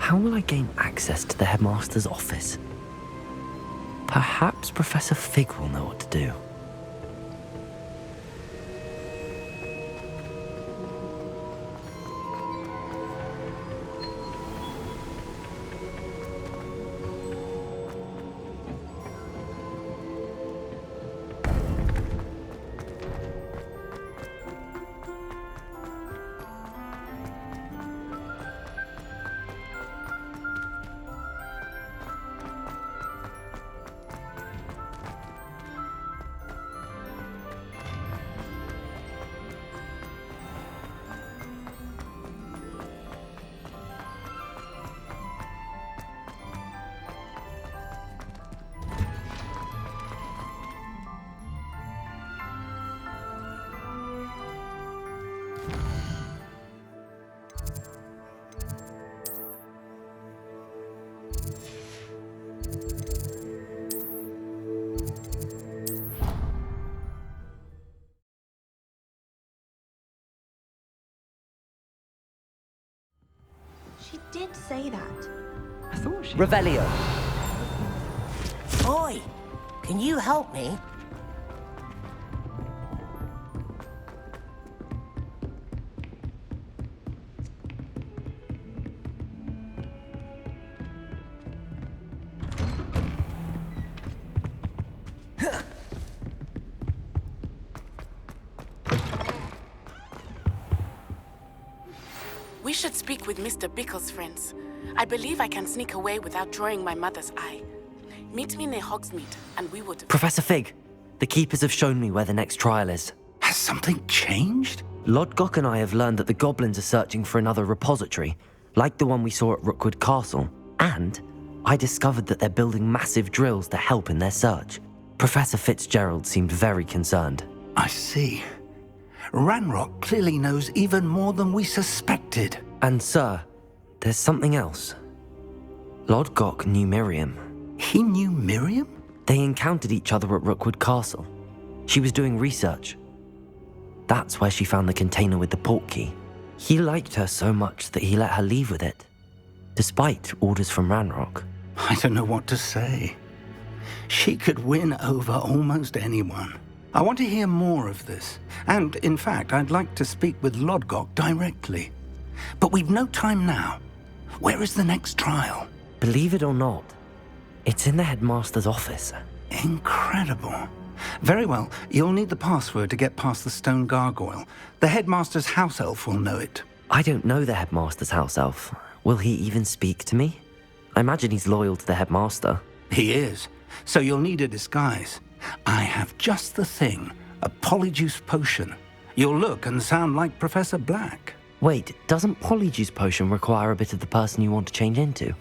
How will I gain access to the headmaster's office? Perhaps Professor Fig will know what to do. She did say that. I thought she... Revelio. Oi! Can you help me? We should speak with Mr. Bickle's friends. I believe I can sneak away without drawing my mother's eye. Meet me near Hogsmeade, and we would... Professor Fig, the Keepers have shown me where the next trial is. Has something changed? Lodgok and I have learned that the goblins are searching for another repository, like the one we saw at Rookwood Castle. And I discovered that they're building massive drills to help in their search. Professor Fitzgerald seemed very concerned. I see. Ranrock clearly knows even more than we suspected. And sir, there's something else. Lodgok knew Miriam. He knew Miriam? They encountered each other at Rookwood Castle. She was doing research. That's where she found the container with the portkey. He liked her so much that he let her leave with it, despite orders from Ranrock. I don't know what to say. She could win over almost anyone. I want to hear more of this. And, in fact, I'd like to speak with Lodgok directly. But we've no time now. Where is the next trial? Believe it or not, it's in the headmaster's office. Incredible. Very well, you'll need the password to get past the stone gargoyle. The headmaster's house elf will know it. I don't know the headmaster's house elf. Will he even speak to me? I imagine he's loyal to the headmaster. He is. So you'll need a disguise. I have just the thing. A polyjuice potion. You'll look and sound like Professor Black. Wait, doesn't Polyjuice Potion require a bit of the person you want to change into?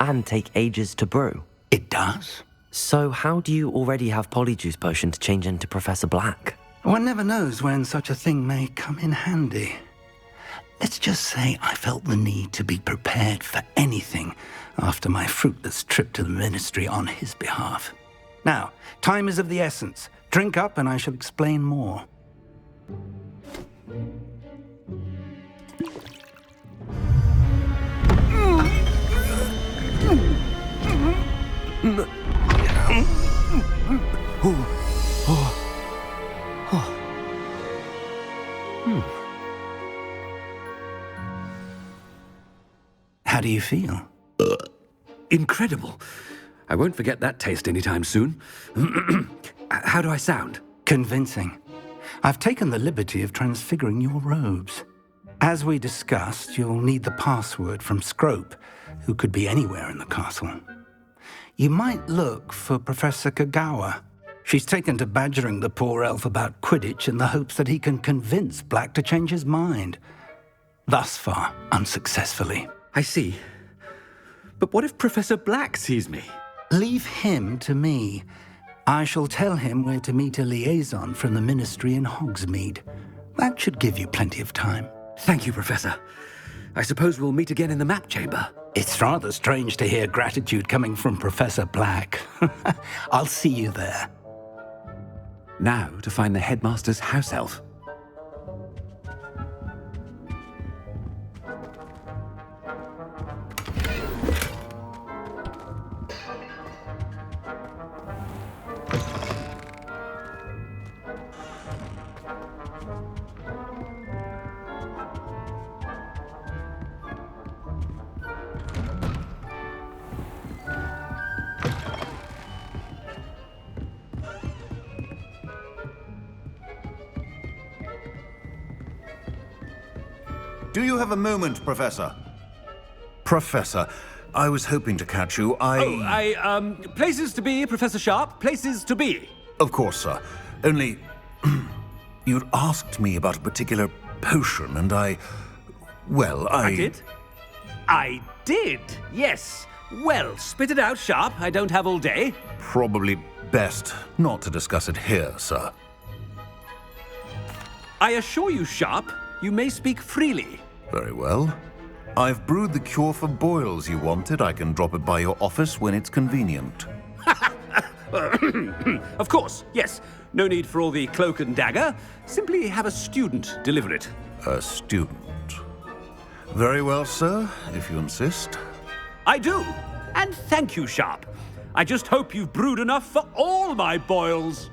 And take ages to brew? It does? So how do you already have Polyjuice Potion to change into Professor Black? One never knows when such a thing may come in handy. Let's just say I felt the need to be prepared for anything after my fruitless trip to the ministry on his behalf. Now, time is of the essence. Drink up and I shall explain more. How do you feel? Incredible. I won't forget that taste anytime soon. How do I sound? Convincing. I've taken the liberty of transfiguring your robes. As we discussed, you'll need the password from Scrope, who could be anywhere in the castle. You might look for Professor Kagawa. She's taken to badgering the poor elf about Quidditch in the hopes that he can convince Black to change his mind. Thus far, unsuccessfully. I see. But what if Professor Black sees me? Leave him to me. I shall tell him where to meet a liaison from the ministry in Hogsmeade. That should give you plenty of time. Thank you, Professor. I suppose we'll meet again in the map chamber. It's rather strange to hear gratitude coming from Professor Black. I'll see you there. Now to find the headmaster's house elf. Do you have a moment, Professor? Professor, I was hoping to catch you. Places to be, Professor Sharp. Places to be. Of course, sir. Only... you'd asked me about a particular potion, and I did? I did, yes. Well, spit it out, Sharp. I don't have all day. Probably best not to discuss it here, sir. I assure you, Sharp, you may speak freely. Very well. I've brewed the cure for boils you wanted. I can drop it by your office when it's convenient. Of course, yes. No need for all the cloak and dagger. Simply have a student deliver it. A student. Very well, sir, if you insist. I do. And thank you, Sharp. I just hope you've brewed enough for all my boils.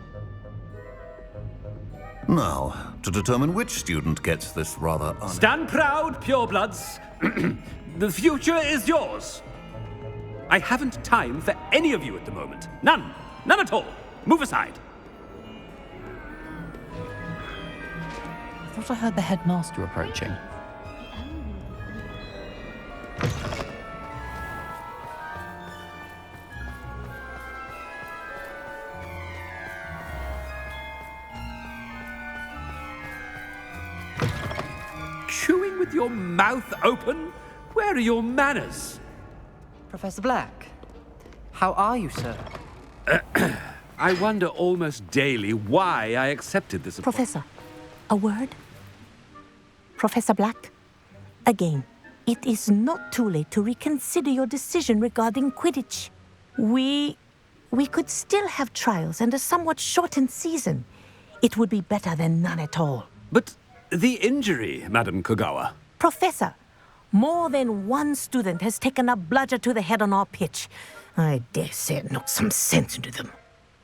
Now, to determine which student gets this rather Stand proud, purebloods. The future is yours. I haven't time for any of you at the moment. None. None at all. Move aside. I thought I heard the headmaster approaching. Chewing with your mouth open? Where are your manners? Professor Black, how are you, sir? I wonder almost daily why I accepted this appointment. Professor, a word? Professor Black, again, it is not too late to reconsider your decision regarding Quidditch. We could still have trials and a somewhat shortened season. It would be better than none at all. But the injury, Madam Kogawa. Professor, more than one student has taken a bludger to the head on our pitch. I dare say it knocked some sense into them.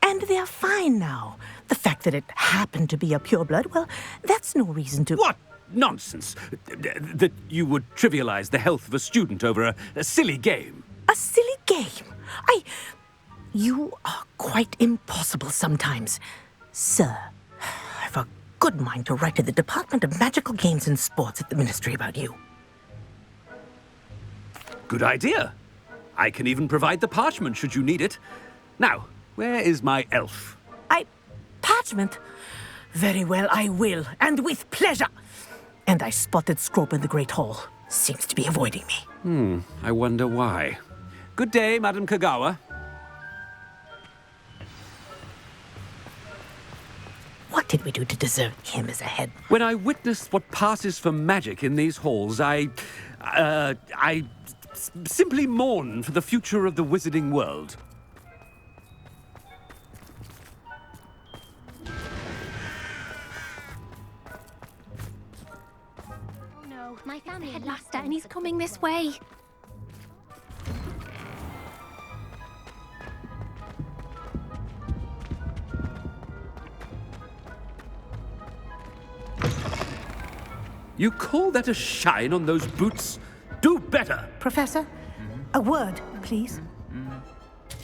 And they're fine now. The fact that it happened to be a pureblood, well, that's no reason to... What nonsense! That you would trivialize the health of a student over a silly game. A silly game? You are quite impossible sometimes. Sir, I've a good mind to write to the Department of Magical Games and Sports at the Ministry about you. Good idea. I can even provide the parchment should you need it. Now, where is my elf? Parchment? Very well, I will, and with pleasure. And I spotted Scrope in the Great Hall. Seems to be avoiding me. I wonder why. Good day, Madam Kogawa. What did we do to deserve him as a head? When I witnessed what passes for magic in these halls, I simply mourn for the future of the wizarding world. No, my family headmaster, and he's coming this way. You call that a shine on those boots? Do better! Professor, a word, please.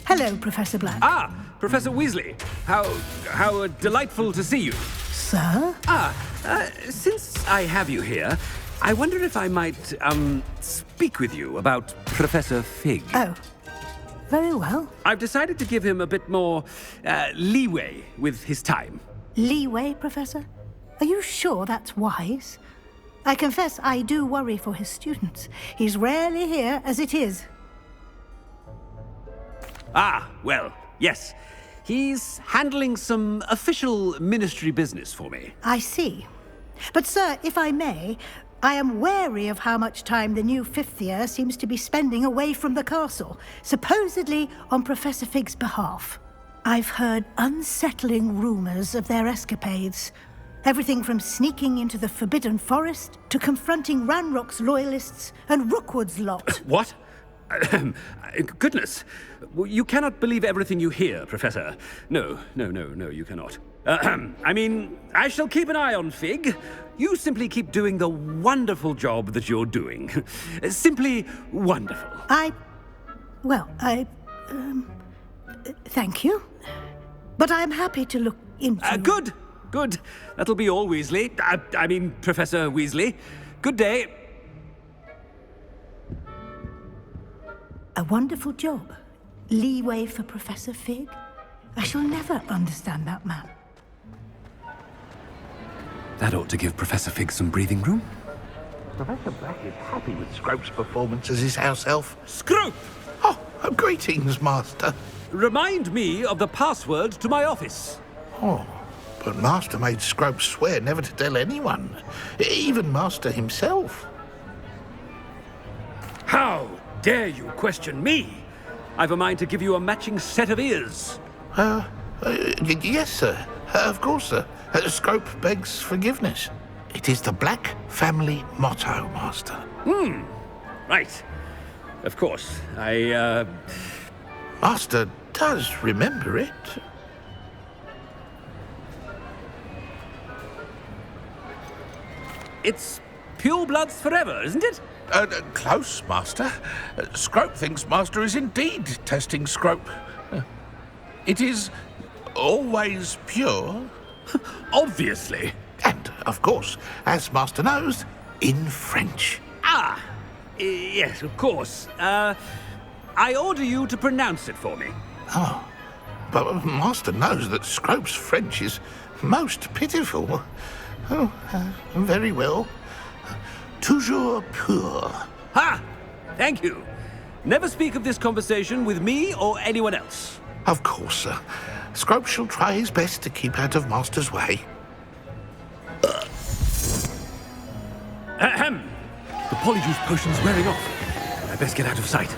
Hello, Professor Black. Ah, Professor Weasley. How delightful to see you. Sir? Since I have you here, I wonder if I might, speak with you about Professor Fig. Oh, very well. I've decided to give him a bit more, leeway with his time. Leeway, Professor? Are you sure that's wise? I confess I do worry for his students. He's rarely here as it is. Ah, well, yes. He's handling some official ministry business for me. I see. But, sir, if I may, I am wary of how much time the new fifth year seems to be spending away from the castle, supposedly on Professor Fig's behalf. I've heard unsettling rumors of their escapades. Everything from sneaking into the Forbidden Forest to confronting Ranrock's loyalists and Rookwood's lot. What? Goodness. You cannot believe everything you hear, Professor. No, you cannot. I mean, I shall keep an eye on Fig. You simply keep doing the wonderful job that you're doing. Simply wonderful. Thank you. But I'm happy to look into... Good. That'll be all, Weasley. I mean, Professor Weasley. Good day. A wonderful job. Leeway for Professor Fig? I shall never understand that man. That ought to give Professor Fig some breathing room. Professor Black is happy with Scrope's performance as his house elf. Scrope! Oh, greetings, Master. Remind me of the password to my office. Oh, but Master made Scrope swear never to tell anyone, even Master himself. How dare you question me? I've a mind to give you a matching set of ears. Yes, sir. Of course, sir. Scrope begs forgiveness. It is the Black family motto, Master. Right. Of course. Master does remember it. It's pure bloods forever, isn't it? Close, Master. Scrope thinks Master is indeed testing Scrope. It is always pure. Obviously. And, of course, as Master knows, in French. Yes, of course. I order you to pronounce it for me. Oh, but Master knows that Scrope's French is most pitiful. Oh, very well. Toujours pur. Ha! Thank you. Never speak of this conversation with me or anyone else. Of course, sir. Scrope shall try his best to keep out of Master's way. Ahem. The polyjuice potion's wearing off. I best get out of sight.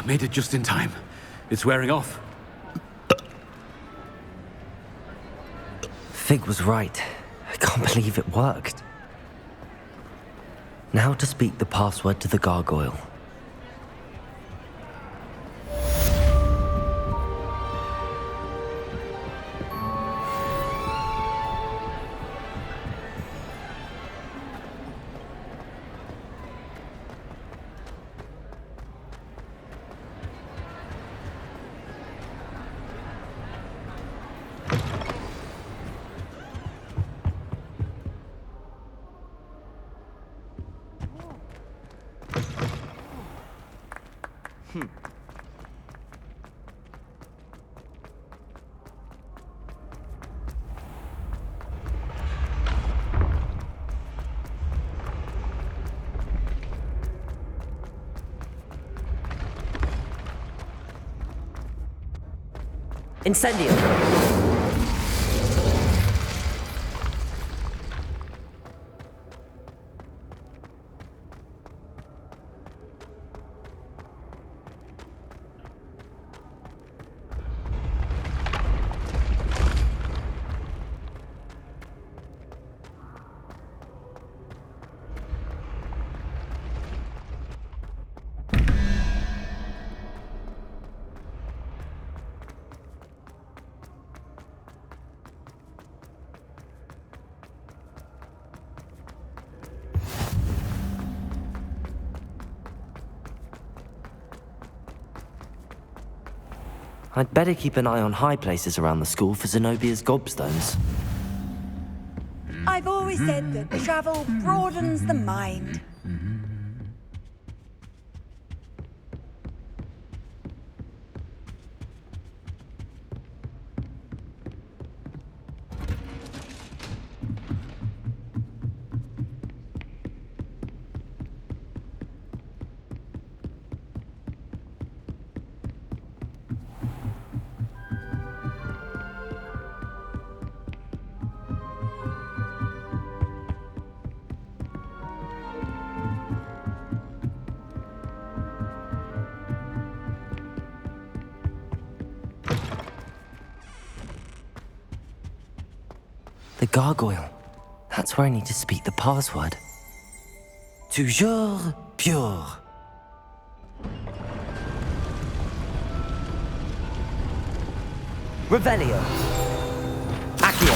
Made it just in time. It's wearing off. Fig was right. I can't believe it worked. Now to speak the password to the gargoyle. Incendio. I'd better keep an eye on high places around the school for Zenobia's gobstones. I've always said that travel broadens the mind. The gargoyle. That's where I need to speak the password. Toujours pure. Revelio. Accio.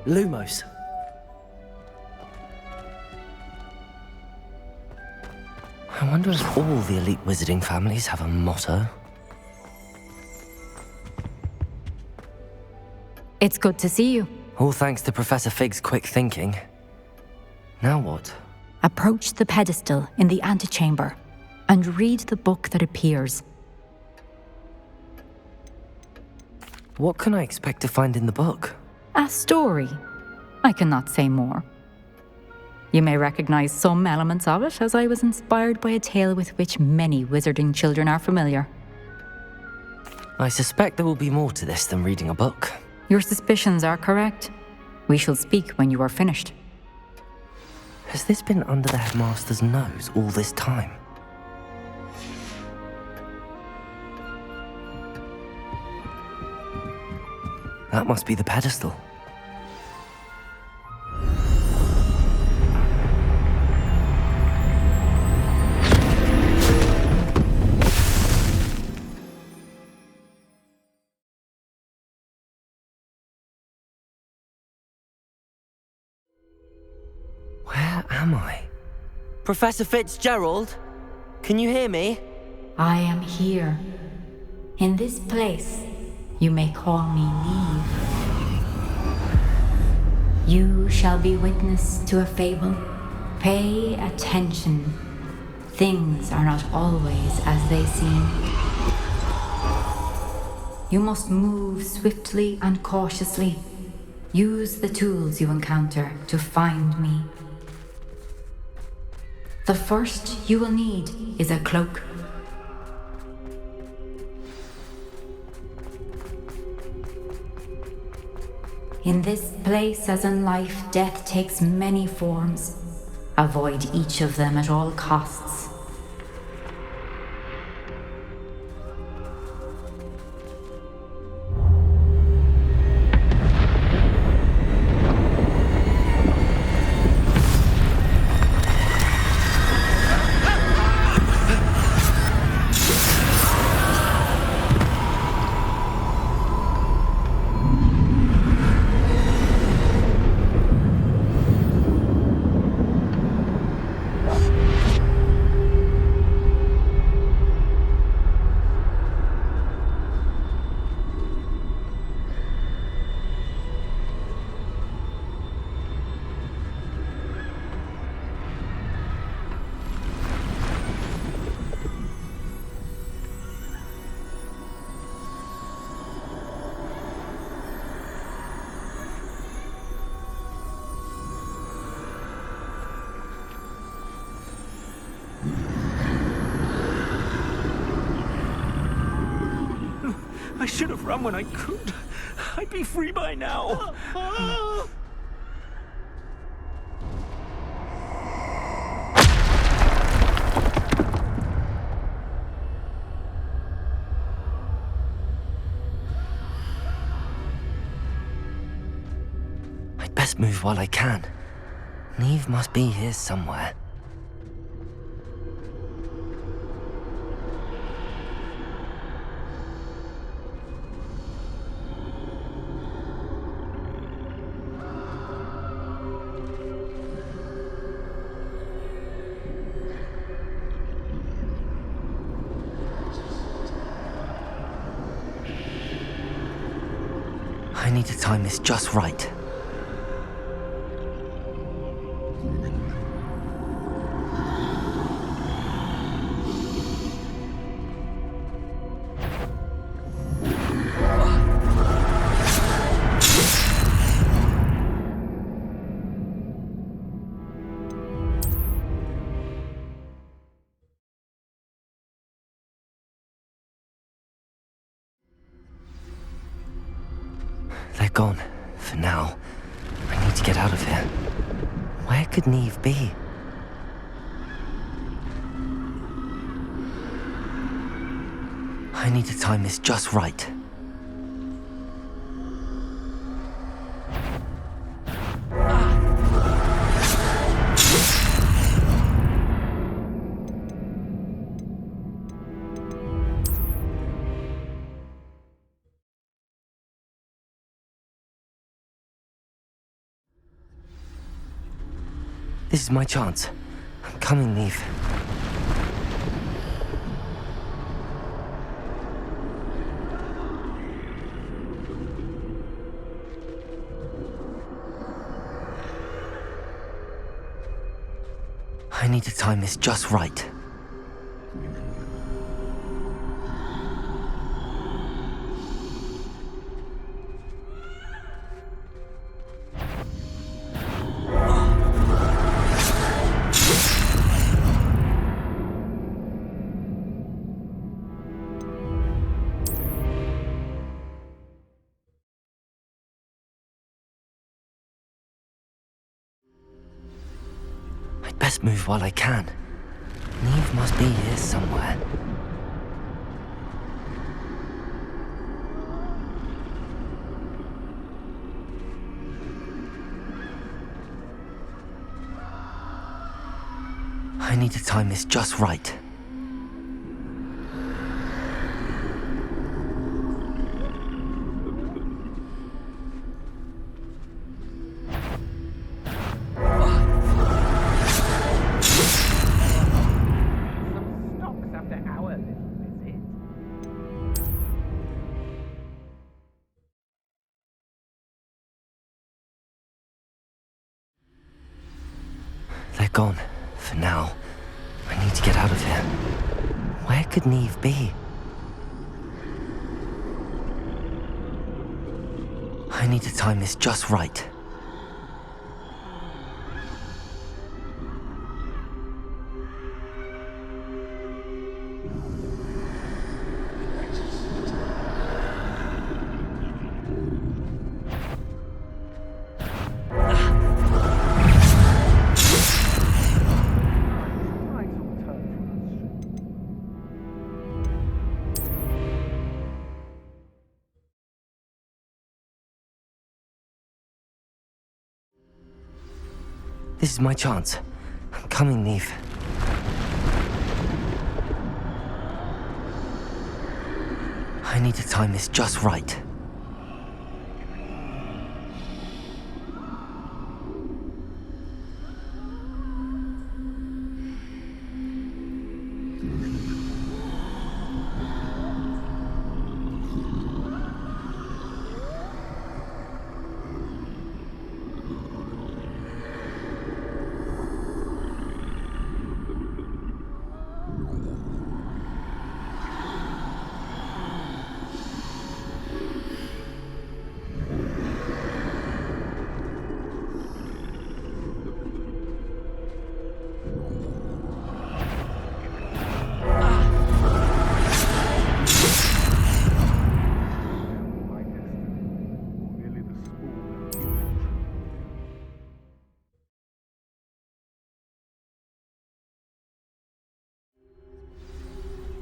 Lumos. I wonder if all the elite wizarding families have a motto. It's good to see you. All thanks to Professor Fig's quick thinking. Now what? Approach the pedestal in the antechamber and read the book that appears. What can I expect to find in the book? A story. I cannot say more. You may recognize some elements of it, as I was inspired by a tale with which many wizarding children are familiar. I suspect there will be more to this than reading a book. Your suspicions are correct. We shall speak when you are finished. Has this been under the headmaster's nose all this time? That must be the pedestal. Where am I? Professor Fitzgerald? Can you hear me? I am here. In this place, you may call me Neve. You shall be witness to a fable. Pay attention. Things are not always as they seem. You must move swiftly and cautiously. Use the tools you encounter to find me. The first you will need is a cloak. In this place, as in life, death takes many forms. Avoid each of them at all costs. I should have run when I could. I'd be free by now. I'd best move while I can. Neve must be here somewhere. need to time this just right. They're gone, for now. I need to get out of here. Where could Neve be? I need to time this just right. This is my chance. I'm coming, Neve. I need to time this just right. I'd best move while I can. Neve must be here somewhere. I need to time this just right. They're gone, for now. I need to get out of here. Where could Neve be? I need to time this just right. This is my chance. I'm coming, Neve. I need to time this just right.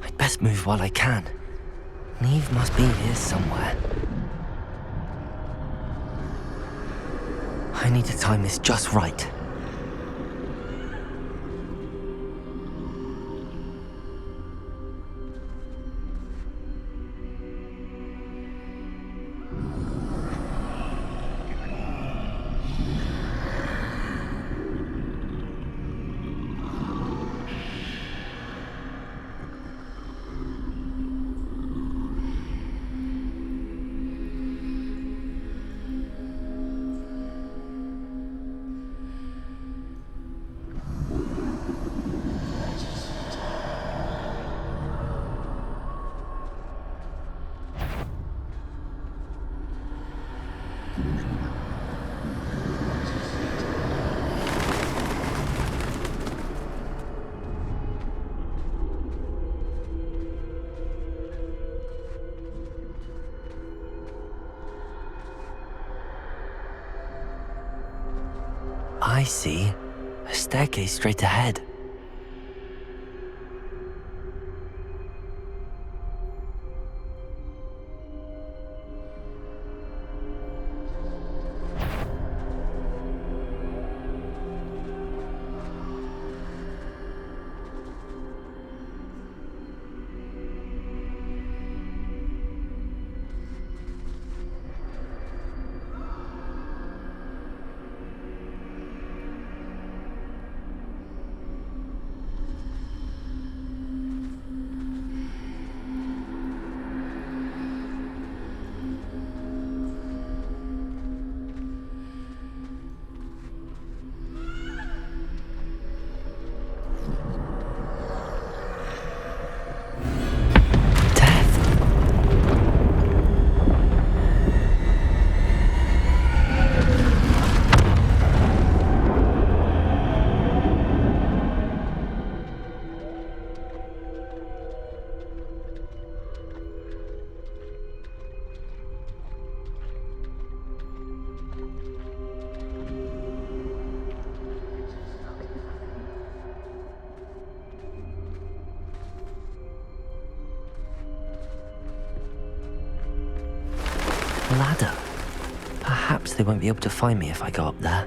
I'd best move while I can. Neve must be here somewhere. I need to time this just right. I see. A staircase straight ahead. Ladder. Perhaps they won't be able to find me if I go up there.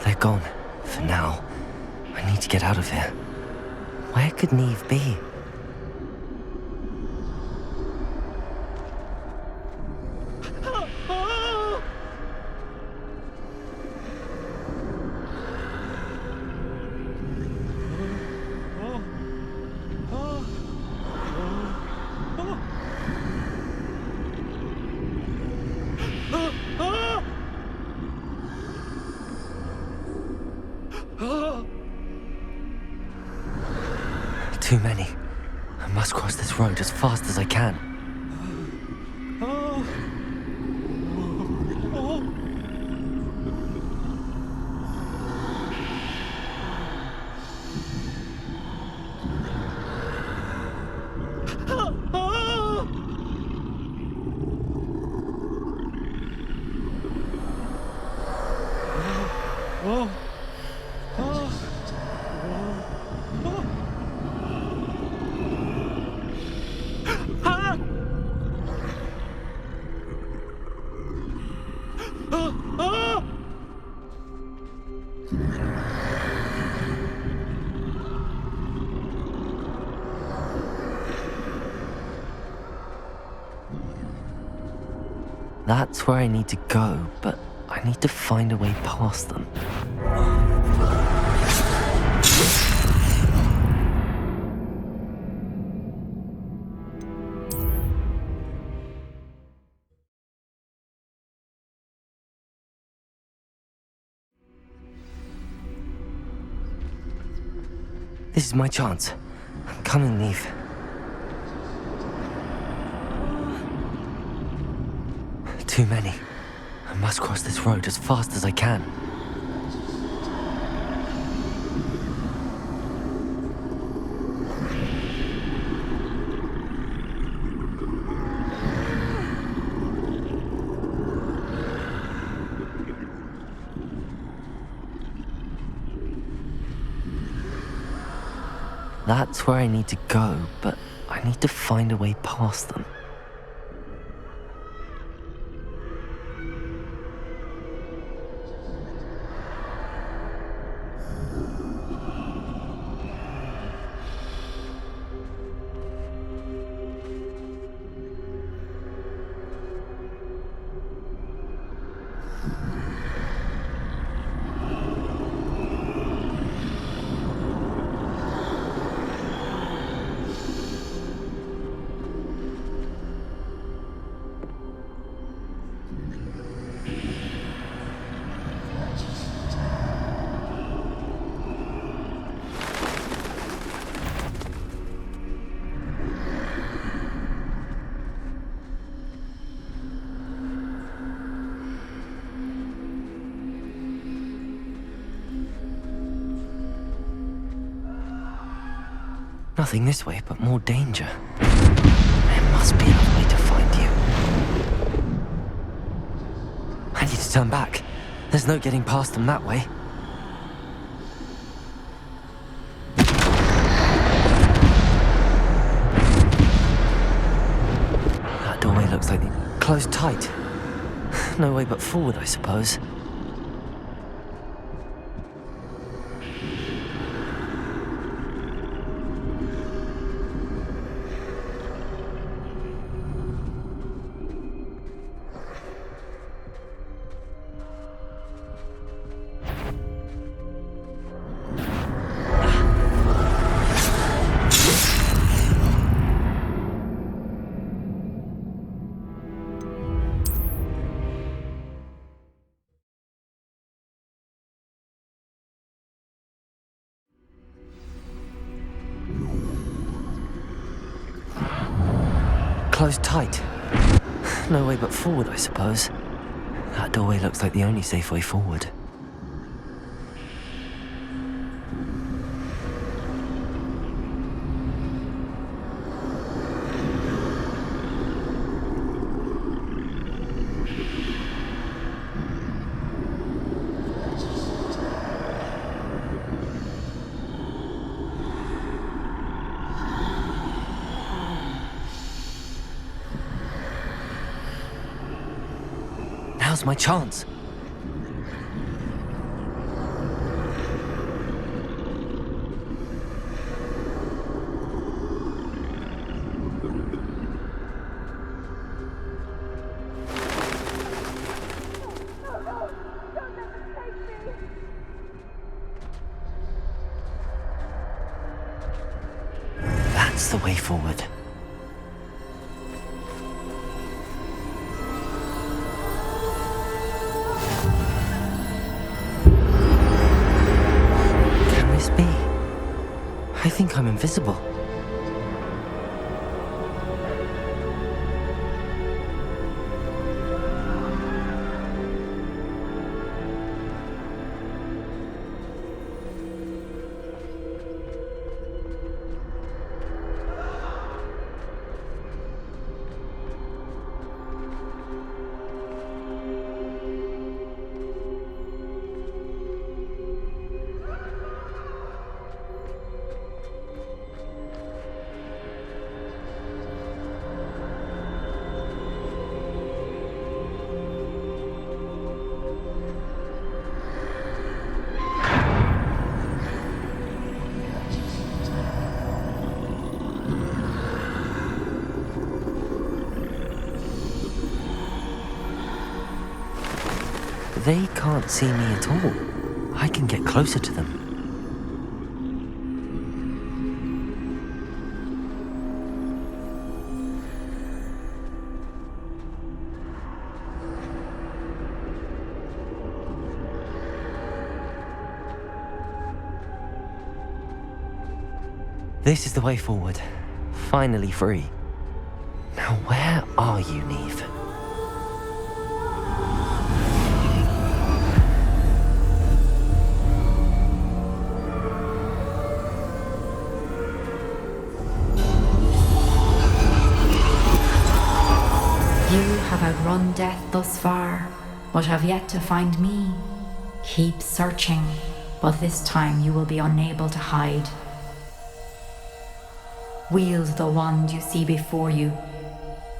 They're gone. For now. I need to get out of here. Where could Neve be? Too many. I must cross this road as fast as I can. That's where I need to go, but I need to find a way past them. This is my chance. I'm coming, Neve. Too many. I must cross this road as fast as I can. That's where I need to go, but I need to find a way past them. Nothing this way, but more danger. There must be another way to find you. I need to turn back. There's no getting past them that way. That doorway looks like closed tight. No way but forward, I suppose. Closed tight. No way but forward, I suppose. That doorway looks like the only safe way forward. Now's my chance. That's the way forward. I think I'm invisible. They can't see me at all. I can get closer to them. This is the way forward. Finally free. Now where are you, Neve? You have outrun death thus far, but have yet to find me. Keep searching, but this time you will be unable to hide. Wield the wand you see before you.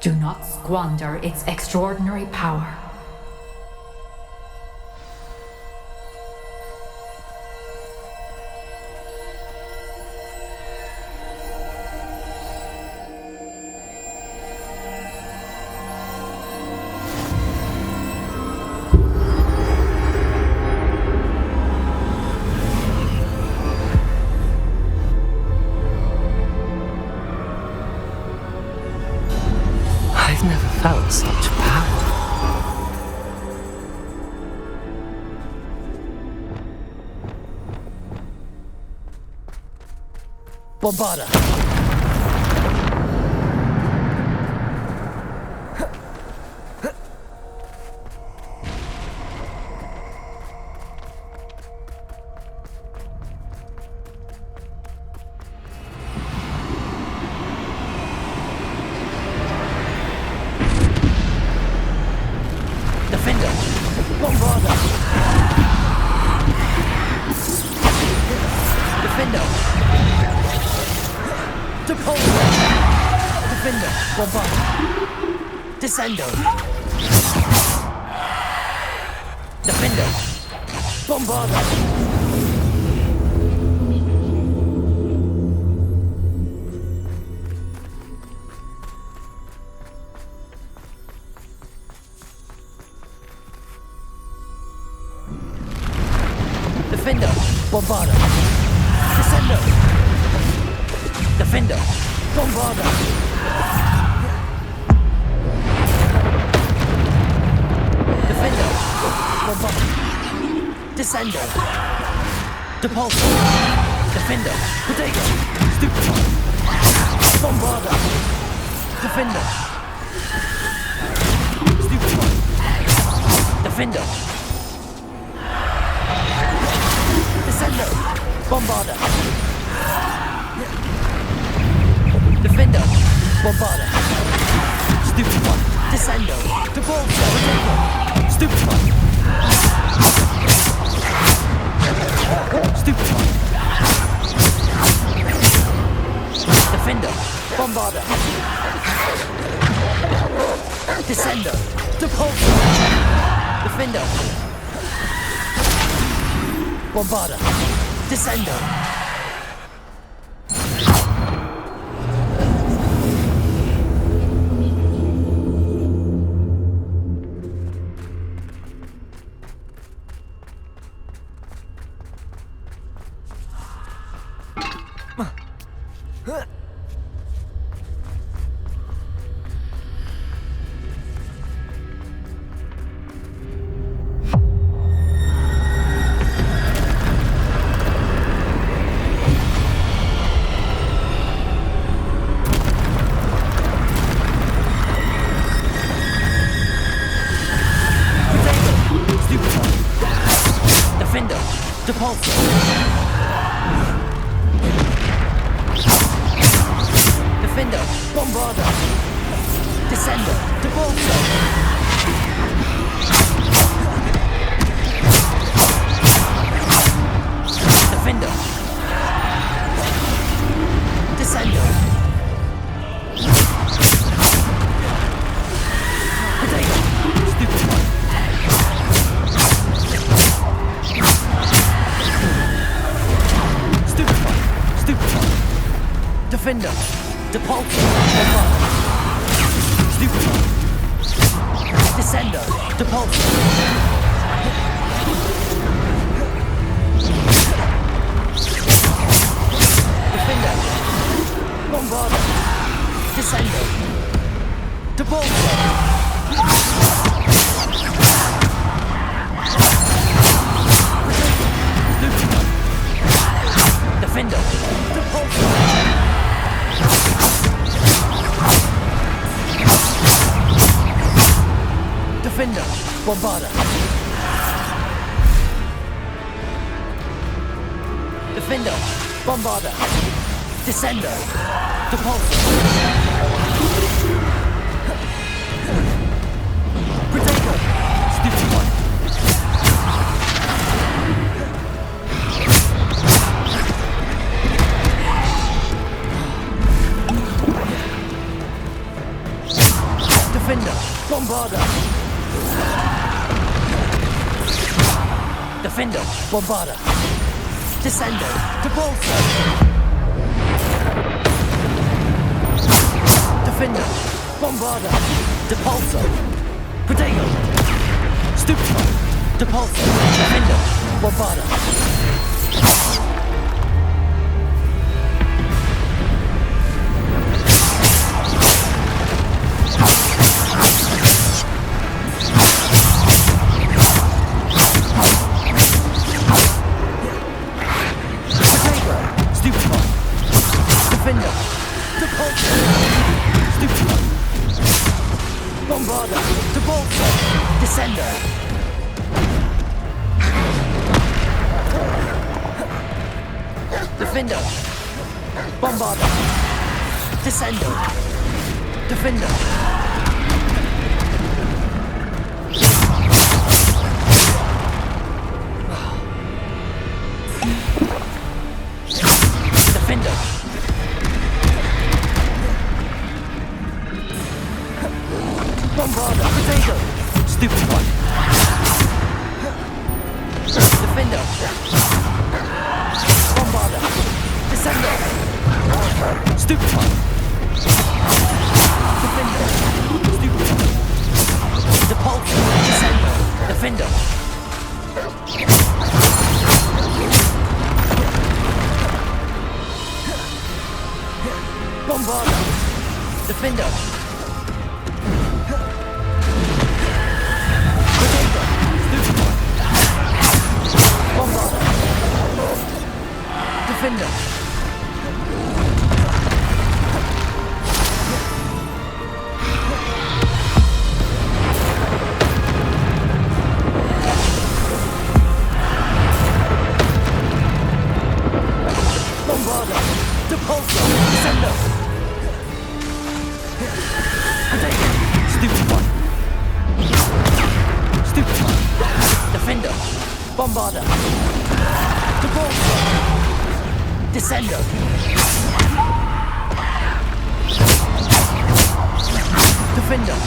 Do not squander its extraordinary power. I've never felt such power. Bombarda! Defender! Bombarder! Defender! Depulsor! Defender! Bombarder! Descendo! Defender! Bombarder! Defender! Bombarder! Descendo! Defender! Bombarder! Defender! Bombarder! Descendo! Depulsor! Defender! Potato! Stupefy! Bombarder! Defender! Stupefy! Defender! Descendo! Bombarder! Defender! Bombarder! Stupefy! Descendo! Depulsor! Stupefy! Stupefy! Defender! Bombarder! Descendo! Depulsor! Defender! Bombarder! Descendo! Defender, Bombarder, Descender, Depulsor. Defender, Descender. Potato, Stupefy. Stupefy. Defender, Depulsor, Bombarder. Stupefy. Descender, Depulsor. Defender, Bombarder. Descender, Depulsor. Stupefy. Defender, Depulsor. Defender, Bombarder. Defender, Bombarder. Descender, Depulsor. Protector, Stupefy. Defender, Bombarder. Defender, Bombarder. Descender, Depulsor. Defender, Bombarder. Depulsor. Protego. Stupefy. Depulsor. Defender, Bombarder. Defender, Depulsor. Stupefy. Bombarder, Depulsor. Descender. Defender, Bombarder. Descender. Defender. Potato! Stupid one! Defender! Bombarder! Descender! Stupid one! Defender! Stupid one! Depulsion! Descender! Defender! Bombarder! Defender! Potato! Stupid one! Bombarder! Defender! Bombarder! Depulsion! Descender! Potato! Stupid one! Stupid one! Defender! Bombarder! Depulsion! Descender! Defender!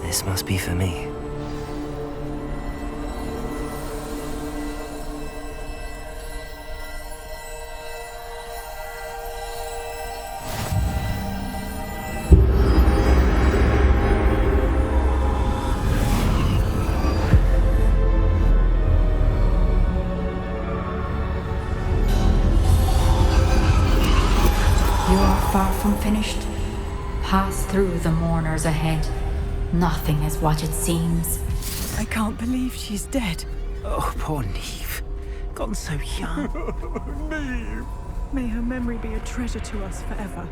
This must be for me. You are far from finished. Pass through the mourners ahead. Nothing is what it seems. I can't believe she's dead. Oh, poor Neve. Gone so young. Neve! May her memory be a treasure to us forever.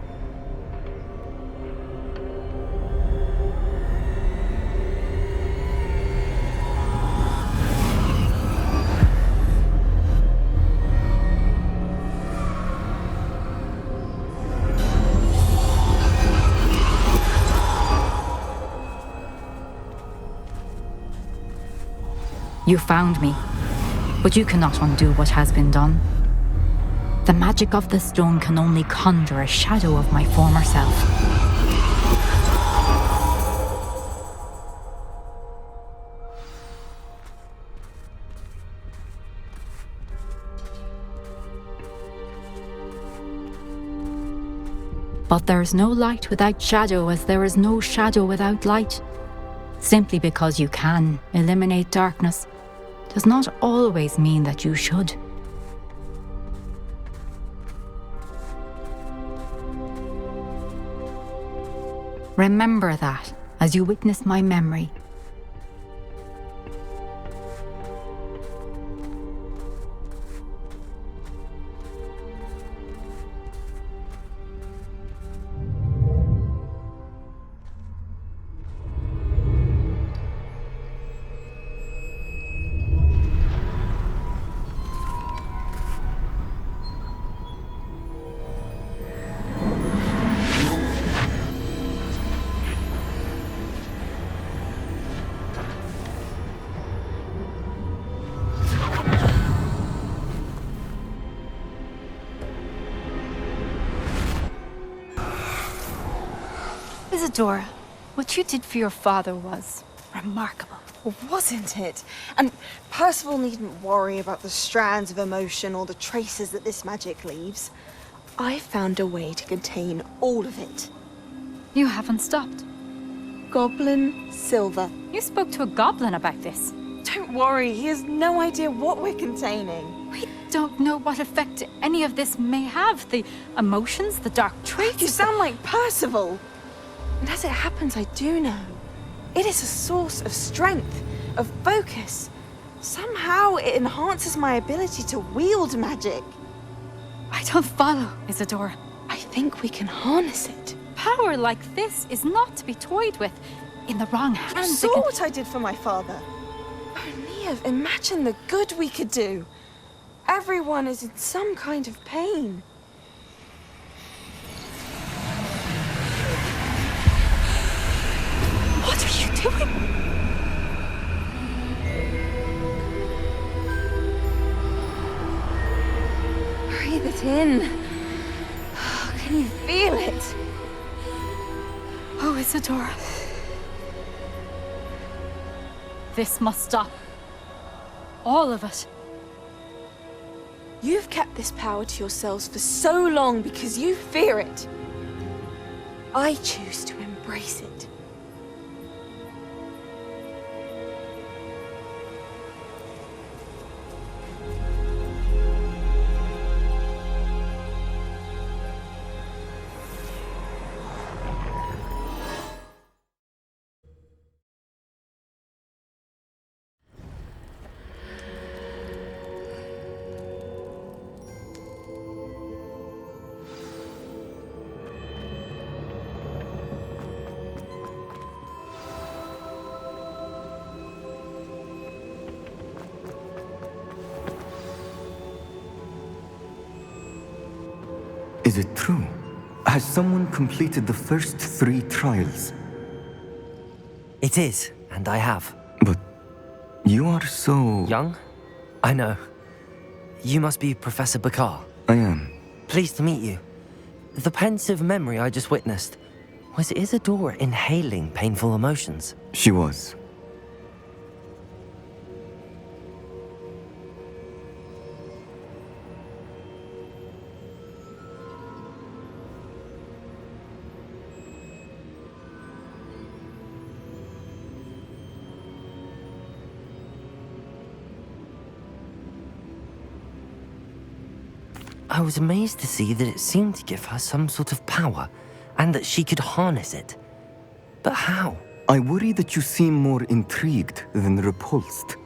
You found me, but you cannot undo what has been done. The magic of the stone can only conjure a shadow of my former self. But there is no light without shadow, as there is no shadow without light. Simply because you can eliminate darkness does not always mean that you should. Remember that as you witness my memory. Isadora, what you did for your father was remarkable. Well, wasn't it? And Percival needn't worry about the strands of emotion or the traces that this magic leaves. I found a way to contain all of it. You haven't stopped. Goblin silver. You spoke to a goblin about this. Don't worry, he has no idea what we're containing. Wait, don't know what effect any of this may have. The emotions, the dark traits. You sound like Percival. And as it happens, I do know. It is a source of strength, of focus. Somehow it enhances my ability to wield magic. I don't follow, Isadora. I think we can harness it. Power like this is not to be toyed with. In the wrong You hands, saw what I did for my father. Oh, Neve, imagine the good we could do. Everyone is in some kind of pain. What are you doing? Breathe it in. Can you feel it? Oh, Isadora. This must stop. All of it. You've kept this power to yourselves for so long because you fear it. I choose to embrace it. Is it true? Has someone completed the first 3 trials? It is, and I have. But you are so... Young? I know. You must be Professor Bakar. I am. Pleased to meet you. The pensive memory I just witnessed, was Isadora inhaling painful emotions? She was. I was amazed to see that it seemed to give her some sort of power, and that she could harness it. But how? I worry that you seem more intrigued than repulsed.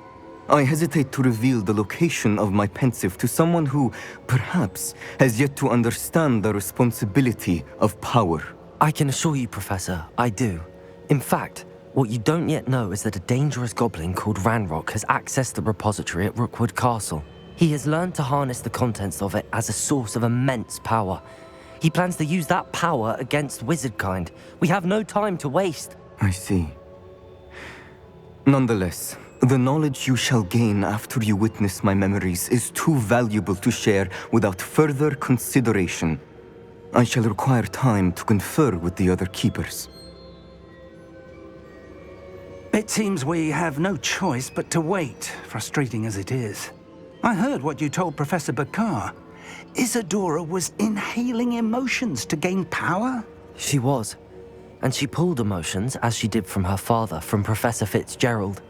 I hesitate to reveal the location of my pensive to someone who, perhaps, has yet to understand the responsibility of power. I can assure you, Professor, I do. In fact, what you don't yet know is that a dangerous goblin called Ranrock has accessed the repository at Rookwood Castle. He has learned to harness the contents of it as a source of immense power. He plans to use that power against wizardkind. We have no time to waste. I see. Nonetheless, the knowledge you shall gain after you witness my memories is too valuable to share without further consideration. I shall require time to confer with the other keepers. It seems we have no choice but to wait, frustrating as it is. I heard what you told Professor Bakar. Isadora was inhaling emotions to gain power? She was. And she pulled emotions, as she did from her father, from Professor Fitzgerald,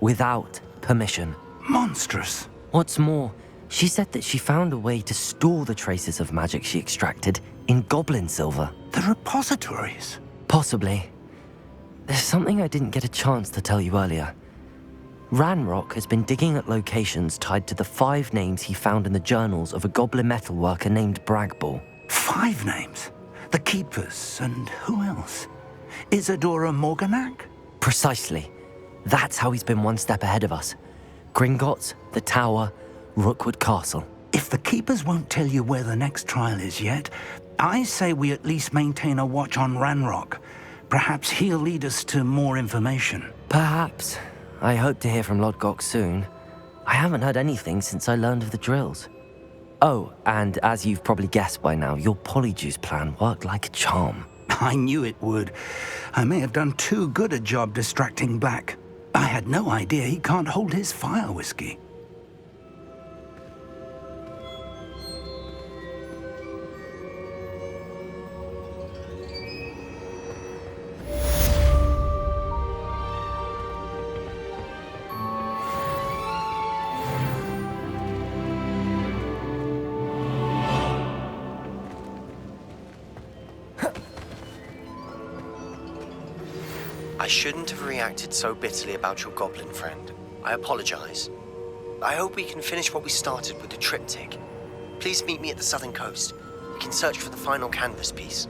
without permission. Monstrous. What's more, she said that she found a way to store the traces of magic she extracted in goblin silver. The repositories? Possibly. There's something I didn't get a chance to tell you earlier. Ranrock has been digging at locations tied to the 5 names he found in the journals of a goblin metalworker named Bragball. 5 names? The Keepers, and who else? Isadora Morganac? Precisely. That's how he's been one step ahead of us. Gringotts, the Tower, Rookwood Castle. If the Keepers won't tell you where the next trial is yet, I say we at least maintain a watch on Ranrock. Perhaps he'll lead us to more information. Perhaps. I hope to hear from Lodgok soon. I haven't heard anything since I learned of the drills. Oh, and as you've probably guessed by now, your polyjuice plan worked like a charm. I knew it would. I may have done too good a job distracting Black. I had no idea he can't hold his fire whiskey. I shouldn't have reacted so bitterly about your goblin friend. I apologize. I hope we can finish what we started with the triptych. Please meet me at the southern coast. We can search for the final canvas piece.